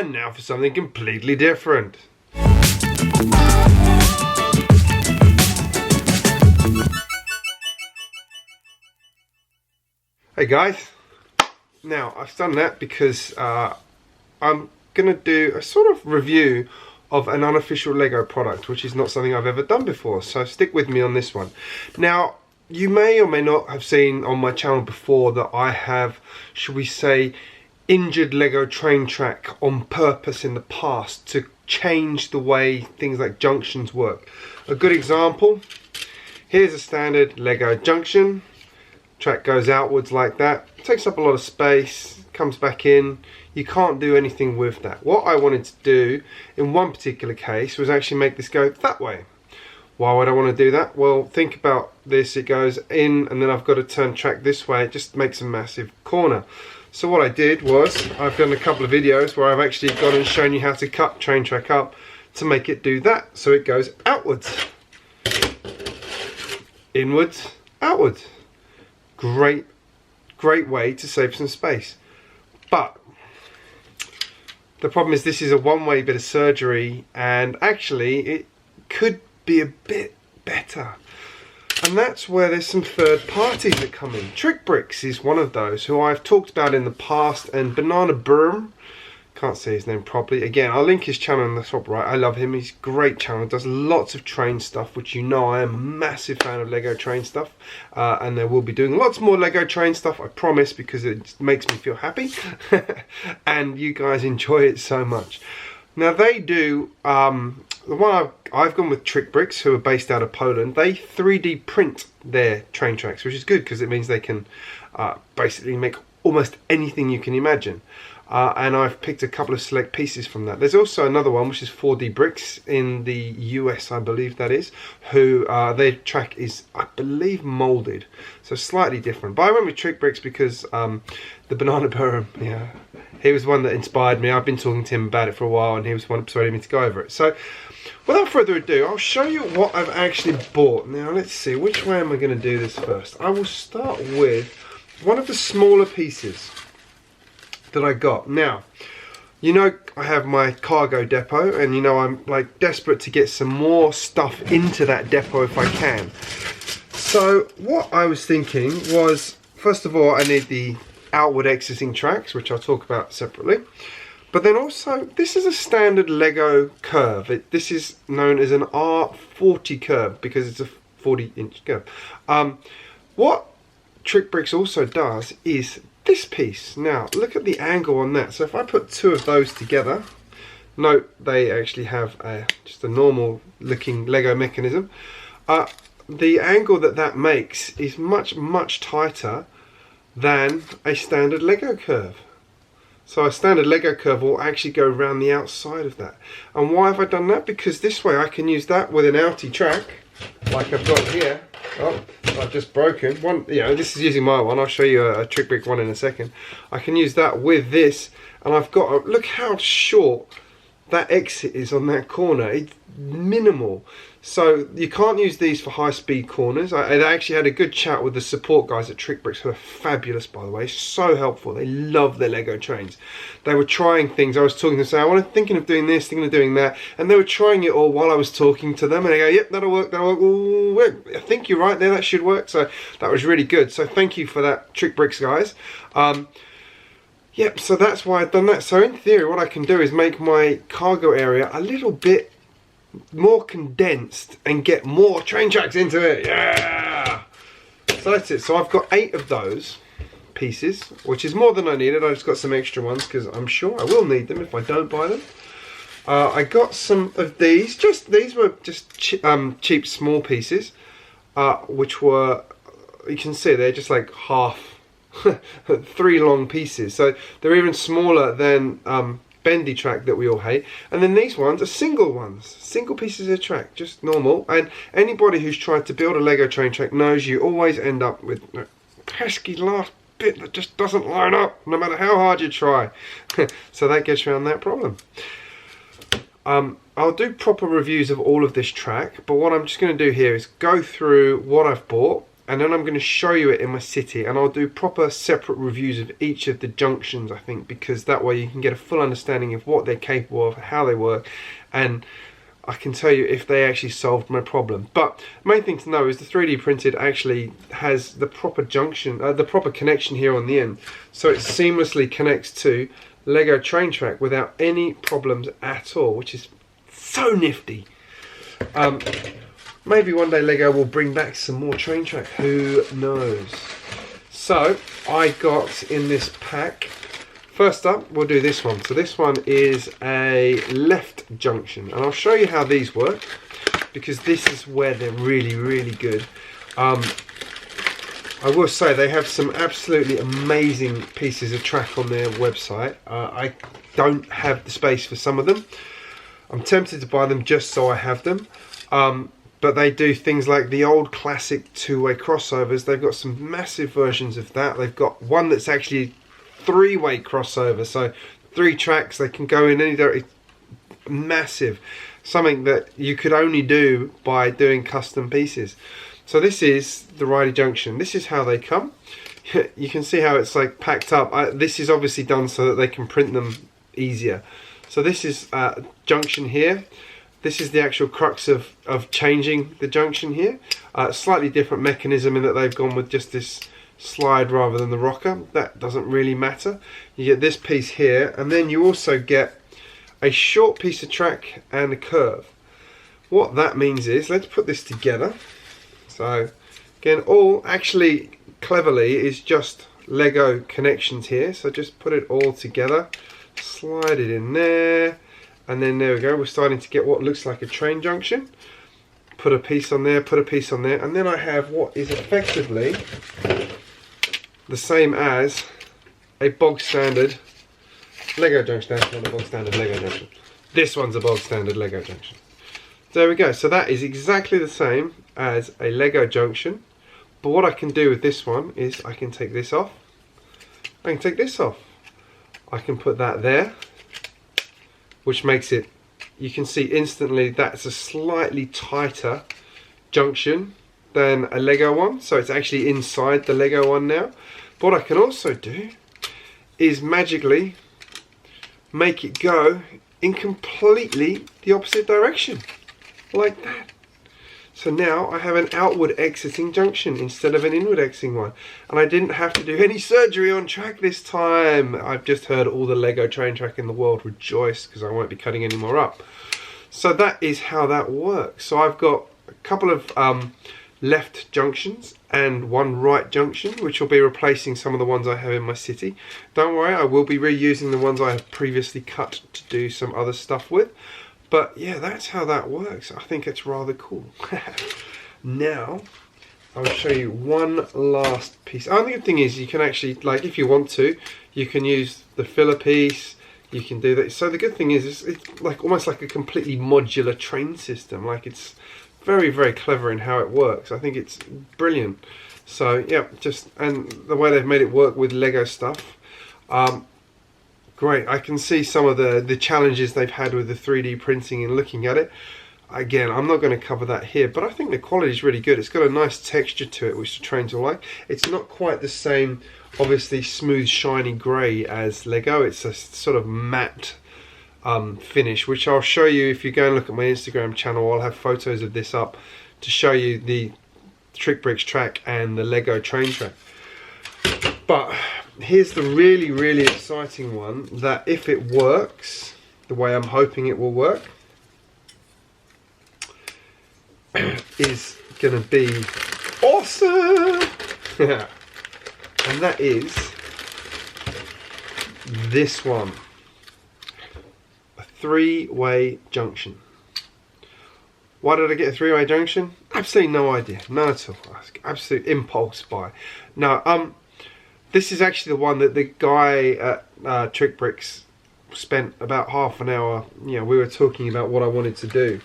And now for something completely different. Hey guys, now I've done that because I'm gonna do a sort of review of an unofficial Lego product, which is not something I've ever done before, so stick with me on this one. Now, you may or may not have seen on my channel before that I have, should we say, injured Lego train track on purpose in the past to change the way things like junctions work. A good example, here's a standard Lego junction. Track goes outwards like that, takes up a lot of space, comes back in. You can't do anything with that. What I wanted to do in one particular case was actually make this go that way. Why would I want to do that? Well, think about this. It goes in and then I've got to turn track this way. It just makes a massive corner. So what I did was, I've done a couple of videos where I've actually gone and shown you how to cut train track up to make it do that. So it goes outwards, inwards, outwards. Great way to save some space. But the problem is this is a one-way bit of surgery, and actually it could be a bit better. And that's where there's some third parties that come in. TrixBrix is one of those who I've talked about in the past, and BANANENBUURMAN, can't say his name properly. Again, I'll link his channel in the top right. I love him. He's a great channel. Does lots of train stuff, which you know I am a massive fan of Lego train stuff. And there will be doing lots more Lego train stuff, I promise, because it makes me feel happy. And you guys enjoy it so much. Now they do, the one I've gone with TrixBrix, who are based out of Poland. They 3D print their train tracks, which is good because it means they can basically make almost anything you can imagine. And I've picked a couple of select pieces from that. There's also another one which is GJBricks in the US, I believe that is, who their track is, I believe, molded, so slightly different. But I went with TrixBricks because the BANANENBUURMAN, yeah, he was one that inspired me. I've been talking to him about it for a while, and he was one that persuaded me to go over it. So without further ado, I'll show you what I've actually bought. Now let's see, which way am I going to do this first? I will start with one of the smaller pieces that I got. Now, you know I have my cargo depot, and you know I'm like desperate to get some more stuff into that depot if I can. So what I was thinking was, first of all, I need the outward exiting tracks, which I'll talk about separately. But then also, this is a standard Lego curve. This is known as an R40 curve because it's a 40-inch curve. What TrixBrix also does is this piece. Now look at the angle on that. So if I put two of those together, note they actually have just a normal looking Lego mechanism. The angle that makes is much tighter than a standard Lego curve. So a standard Lego curve will actually go around the outside of that. And why have I done that? Because this way I can use that with an outie track like I've got here. Oh, I've just broken one. You know, this is using my one. I'll show you a TrixBrix one in a second. I can use that with this, and I've got, look how short that exit is on that corner. It's minimal. So you can't use these for high-speed corners. I actually had a good chat with the support guys at TrixBrix, who are fabulous, by the way. So helpful. They love their Lego trains. They were trying things. I was talking to them, saying, I was thinking of doing this, thinking of doing that, and they were trying it all while I was talking to them. And they go, "Yep, that'll work. That'll work. Ooh, I think you're right there. That should work." So that was really good. So thank you for that, TrixBrix guys. Yep. So that's why I've done that. So in theory, what I can do is make my cargo area a little bit more condensed and get more train tracks into it. Yeah, so that's it. So I've got 8 of those pieces, which is more than I needed. I just got some extra ones because I'm sure I will need them if I don't buy them. I got some of these. These were just cheap small pieces, which were, you can see they're just like half 3 long pieces, so they're even smaller than bendy track that we all hate. And then these ones are single ones, single pieces of track, just normal. And anybody who's tried to build a Lego train track knows you always end up with a pesky last bit that just doesn't line up no matter how hard you try. So that gets around that problem. I'll do proper reviews of all of this track, but what I'm just going to do here is go through what I've bought and then I'm going to show you it in my city, and I'll do proper separate reviews of each of the junctions, I think, because that way you can get a full understanding of what they're capable of, how they work, and I can tell you if they actually solved my problem. But the main thing to know is the 3D printed actually has the proper junction, the proper connection here on the end, so it seamlessly connects to Lego train track without any problems at all, which is so nifty. Maybe one day Lego will bring back some more train track, who knows. So I got in this pack, first up we'll do this one. So this one is a left junction, and I'll show you how these work, because this is where they're really good. I will say they have some absolutely amazing pieces of track on their website. I don't have the space for some of them. I'm tempted to buy them just so I have them. But they do things like the old classic two-way crossovers. They've got some massive versions of that. They've got one that's actually three-way crossover, so 3 tracks, they can go in any direction. Massive. Something that you could only do by doing custom pieces. So this is the righty junction. This is how they come. You can see how it's like packed up. This is obviously done so that they can print them easier. So this is junction here. This is the actual crux of changing the junction here. Slightly different mechanism in that they've gone with just this slide rather than the rocker. That doesn't really matter. You get this piece here, and then you also get a short piece of track and a curve. What that means is, let's put this together. So again, all actually cleverly is just Lego connections here. So just put it all together, slide it in there. And then there we go, we're starting to get what looks like a train junction. Put a piece on there, put a piece on there, and then I have what is effectively the same as a bog standard Lego junction. That's not a bog standard Lego junction. This one's a bog standard Lego junction. There we go, so that is exactly the same as a Lego junction. But what I can do with this one is I can take this off. I can take this off. I can put that there, which makes it, you can see instantly that's a slightly tighter junction than a Lego one, so it's actually inside the Lego one now. But what I can also do is magically make it go in completely the opposite direction, like that. So now I have an outward exiting junction instead of an inward exiting one. And I didn't have to do any surgery on track this time. I've just heard all the Lego train track in the world rejoice, because I won't be cutting any more up. So that is how that works. So I've got a couple of left junctions and one right junction, which will be replacing some of the ones I have in my city. Don't worry, I will be reusing the ones I have previously cut to do some other stuff with. But yeah, that's how that works. I think it's rather cool. Now, I'll show you one last piece. Oh, the good thing is you can actually, like, if you want to, you can use the filler piece. You can do that. So the good thing is it's like almost like a completely modular train system. Like, it's very clever in how it works. I think it's brilliant. So yeah, and the way they've made it work with Lego stuff. Great. I can see some of the challenges they've had with the 3D printing and looking at it. Again, I'm not going to cover that here, but I think the quality is really good. It's got a nice texture to it, which the trains will like. It's not quite the same, obviously, smooth, shiny grey as Lego. It's a sort of matte finish, which I'll show you if you go and look at my Instagram channel. I'll have photos of this up to show you the TrixBrix track and the Lego train track. But here's the really exciting one, that if it works the way I'm hoping it will work, is gonna be awesome. And that is this one, a 3-way junction. Why did I get a 3-way junction? Absolutely no idea, none at all. Absolute impulse buy. Now, this is actually the one that the guy at TrixBrix spent about half an hour. You know, we were talking about what I wanted to do,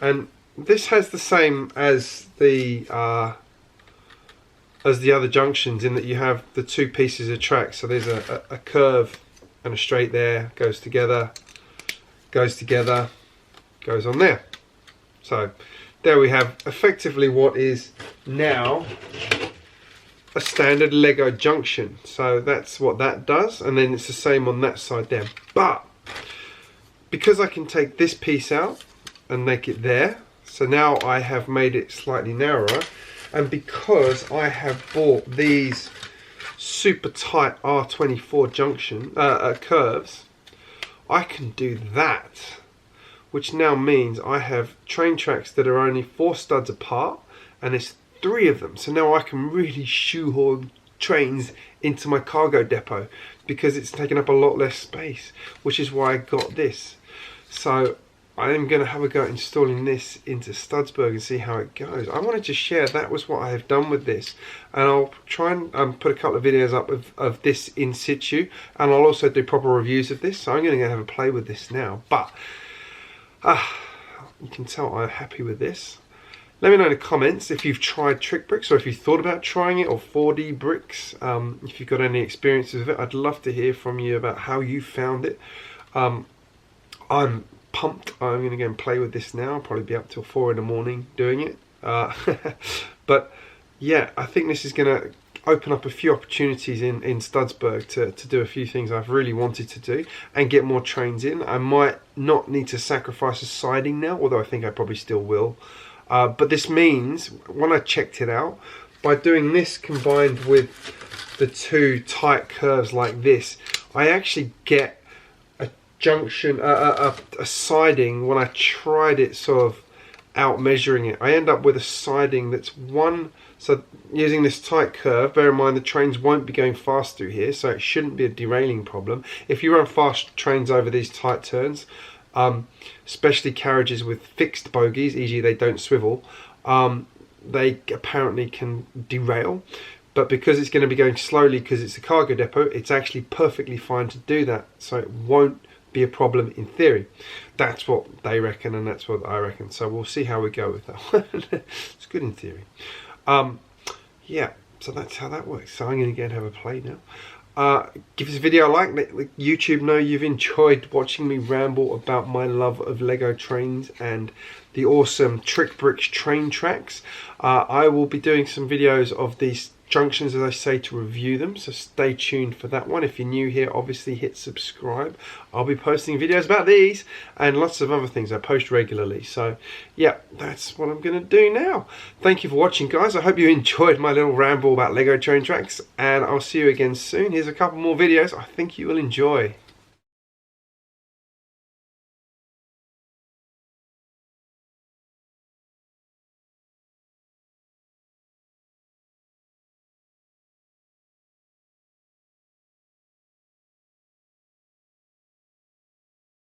and this has the same as the other junctions, in that you have the 2 pieces of track. So there's a curve and a straight there, goes together, goes on there. So there we have effectively what is now a standard Lego junction. So that's what that does, and then it's the same on that side there. But because I can take this piece out and make it there, so now I have made it slightly narrower, and because I have bought these super tight R24 junction curves, I can do that, which now means I have train tracks that are only 4 studs apart, and there's 3 of them. So now I can really shoehorn trains into my cargo depot because it's taking up a lot less space, which is why I got this. So I am going to have a go at installing this into Studsburg and see how it goes. I wanted to share that was what I have done with this, and I'll try and put a couple of videos up of this in situ, and I'll also do proper reviews of this. So I'm going to go have a play with this now, but you can tell I'm happy with this. Let me know in the comments if you've tried TrixBrix, or if you thought about trying it, or 4D bricks. If you've got any experiences with it, I'd love to hear from you about how you found it. I'm pumped. I'm going to go and play with this now. I'll probably be up till 4 in the morning doing it. But yeah, I think this is going to open up a few opportunities in Studsburg to do a few things I've really wanted to do and get more trains in. I might not need to sacrifice a siding now, although I think I probably still will. But this means, when I checked it out, by doing this combined with the 2 tight curves like this, I actually get a junction, a siding. When I tried it sort of out measuring it, I end up with a siding that's so using this tight curve, bear in mind the trains won't be going fast through here, so it shouldn't be a derailing problem. If you run fast trains over these tight turns, especially carriages with fixed bogies, e.g. they don't swivel, they apparently can derail. But because it's going to be going slowly because it's a cargo depot, it's actually perfectly fine to do that, so it won't be a problem in theory. That's what they reckon, and that's what I reckon, so we'll see how we go with that one. It's good in theory. Yeah, so that's how that works. So I'm going to go and have a play now. Give this video a like, let YouTube know you've enjoyed watching me ramble about my love of Lego trains and the awesome TrixBrix train tracks. I will be doing some videos of these junctions, as I say, to review them, so stay tuned for that one. If you're new here, obviously hit subscribe. I'll be posting videos about these and lots of other things I post regularly. So yeah, that's what I'm going to do now. Thank you for watching, guys. I hope you enjoyed my little ramble about Lego train tracks, and I'll see you again soon. Here's a couple more videos I think you will enjoy.